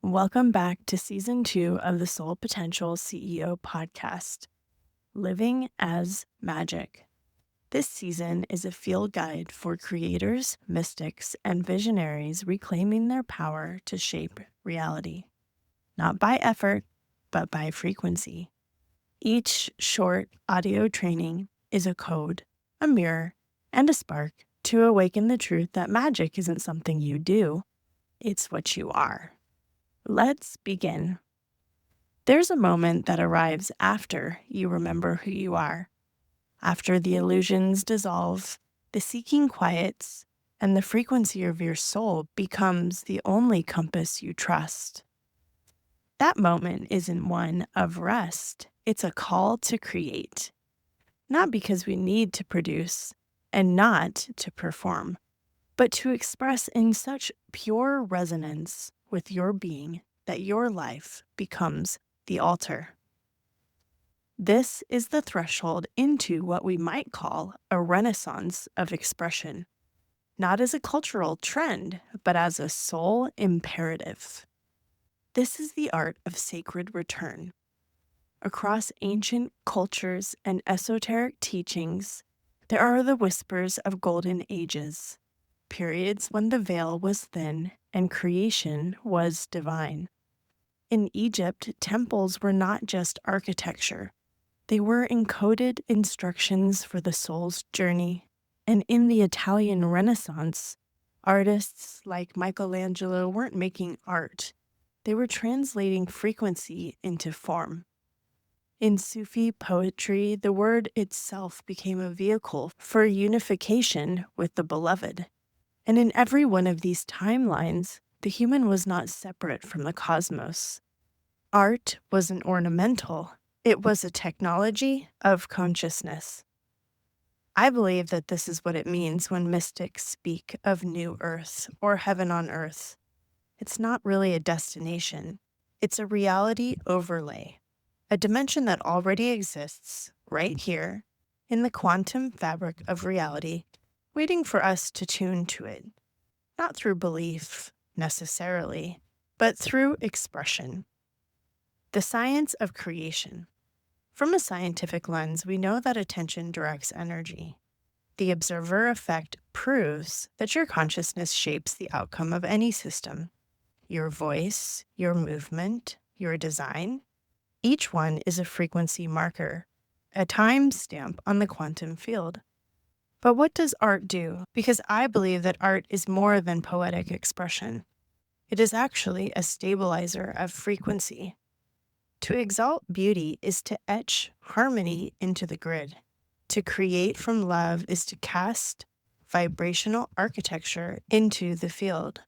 Welcome back to Season 2 of the Soul Potential CEO podcast, Living as Magic. This season is a field guide for creators, mystics, and visionaries reclaiming their power to shape reality, not by effort, but by frequency. Each short audio training is a code, a mirror, and a spark to awaken the truth that magic isn't something you do, it's what you are. Let's begin. There's a moment that arrives after you remember who you are. After the illusions dissolve, the seeking quiets, and the frequency of your soul becomes the only compass you trust. That moment isn't one of rest, it's a call to create. Not because we need to produce, and not to perform, but to express in such pure resonance with your being that your life becomes the altar. This is the threshold into what we might call a renaissance of expression, not as a cultural trend, but as a soul imperative. This is the art of sacred return. Across ancient cultures and esoteric teachings, there are the whispers of golden ages, periods when the veil was thin and creation was divine. In Egypt, temples were not just architecture. They were encoded instructions for the soul's journey. And in the Italian Renaissance, artists like Michelangelo weren't making art. They were translating frequency into form. In Sufi poetry, the word itself became a vehicle for unification with the beloved. And in every one of these timelines, the human was not separate from the cosmos. Art wasn't ornamental, it was a technology of consciousness. I believe that this is what it means when mystics speak of new earth or heaven on earth. It's not really a destination, it's a reality overlay, a dimension that already exists right here in the quantum fabric of reality, waiting for us to tune to it, not through belief necessarily, but through expression. The science of creation. From a scientific lens, we know that attention directs energy. The observer effect proves that your consciousness shapes the outcome of any system. Your voice, your movement, your design. Each one is a frequency marker, a time stamp on the quantum field. But what does art do? Because I believe that art is more than poetic expression. It is actually a stabilizer of frequency. To exalt beauty is to etch harmony into the grid. To create from love is to cast vibrational architecture into the field.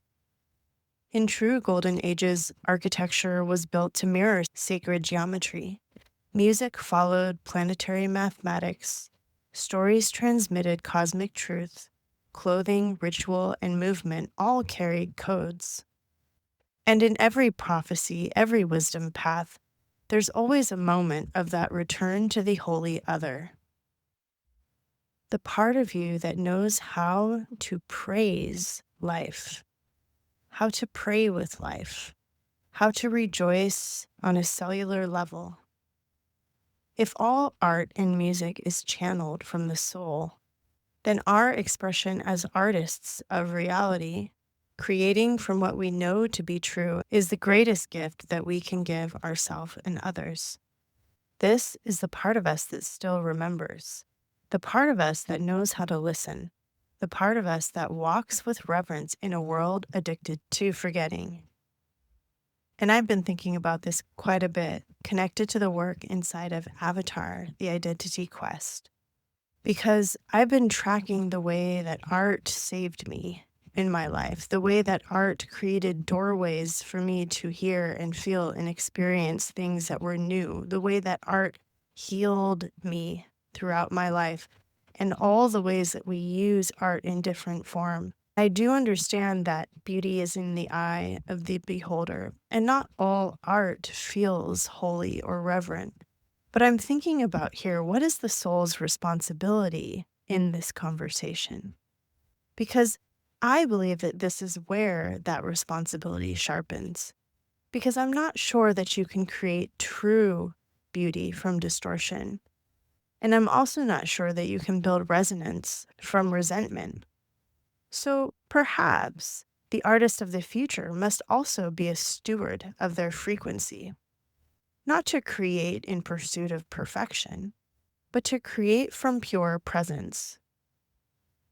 In true golden ages, architecture was built to mirror sacred geometry. Music followed planetary mathematics. Stories transmitted cosmic truth. Clothing, ritual, and movement all carried codes. And in every prophecy, every wisdom path, there's always a moment of that return to the holy other. The part of you that knows how to praise life, how to pray with life, how to rejoice on a cellular level. If all art and music is channeled from the soul, then our expression as artists of reality, creating from what we know to be true, is the greatest gift that we can give ourselves and others. This is the part of us that still remembers, the part of us that knows how to listen, the part of us that walks with reverence in a world addicted to forgetting. And I've been thinking about this quite a bit, connected to the work inside of Avatar, the Identity Quest, because I've been tracking the way that art saved me in my life, the way that art created doorways for me to hear and feel and experience things that were new, the way that art healed me throughout my life, and all the ways that we use art in different form. I do understand that beauty is in the eye of the beholder, and not all art feels holy or reverent. But I'm thinking about here, what is the soul's responsibility in this conversation? Because I believe that this is where that responsibility sharpens. because I'm not sure that you can create true beauty from distortion. And I'm also not sure that you can build resonance from resentment. So perhaps the artist of the future must also be a steward of their frequency, not to create in pursuit of perfection, but to create from pure presence.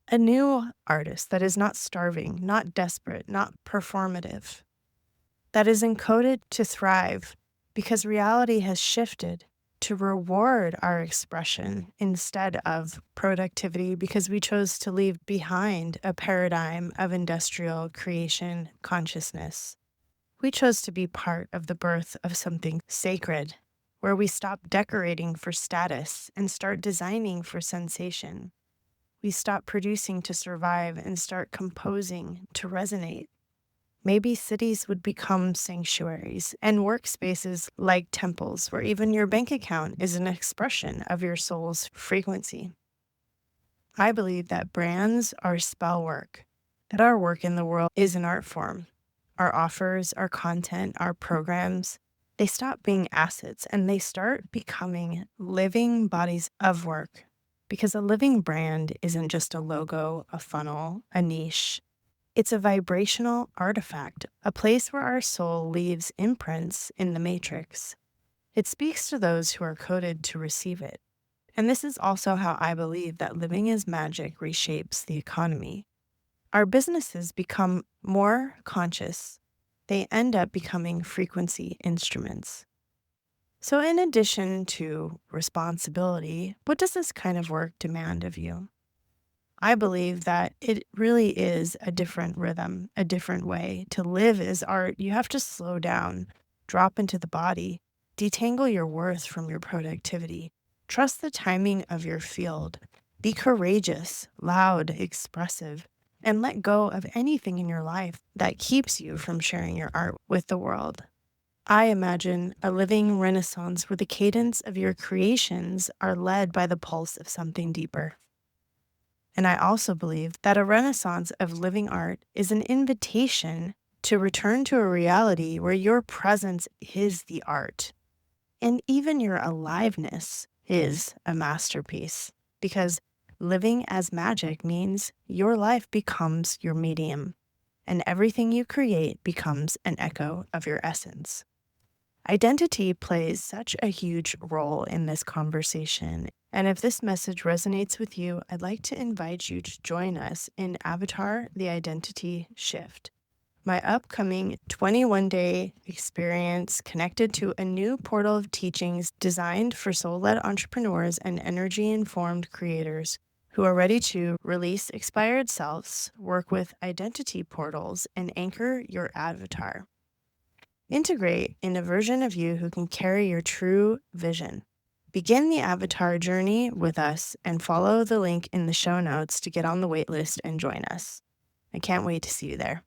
A new artist that is not starving, not desperate, not performative, that is encoded to thrive because reality has shifted to reward our expression instead of productivity because we chose to leave behind a paradigm of industrial creation consciousness. We chose to be part of the birth of something sacred, where we stop decorating for status and start designing for sensation. We stop producing to survive and start composing to resonate. Maybe cities would become sanctuaries and workspaces like temples where even your bank account is an expression of your soul's frequency. I believe that brands are spell work, that our work in the world is an art form. Our offers, our content, our programs, they stop being assets and they start becoming living bodies of work. Because a living brand isn't just a logo, a funnel, a niche. It's a vibrational artifact, a place where our soul leaves imprints in the matrix. It speaks to those who are coded to receive it. And this is also how I believe that living as magic reshapes the economy. Our businesses become more conscious. They end up becoming frequency instruments. So in addition to responsibility, what does this kind of work demand of you? I believe that it really is a different rhythm, a different way. To live as art, you have to slow down, drop into the body, detangle your worth from your productivity, trust the timing of your field, be courageous, loud, expressive, and let go of anything in your life that keeps you from sharing your art with the world. I imagine a living renaissance where the cadence of your creations are led by the pulse of something deeper. And I also believe that a renaissance of living art is an invitation to return to a reality where your presence is the art. And even your aliveness is a masterpiece, because living as magic means your life becomes your medium, and everything you create becomes an echo of your essence. Identity plays such a huge role in this conversation. And if this message resonates with you, I'd like to invite you to join us in Avatar: The Identity Shift, my upcoming 21-day experience connected to a new portal of teachings designed for soul-led entrepreneurs and energy-informed creators who are ready to release expired selves, work with identity portals, and anchor your avatar. Integrate in a version of you who can carry your true vision. Begin the avatar journey with us and follow the link in the show notes to get on the waitlist and join us. I can't wait to see you there.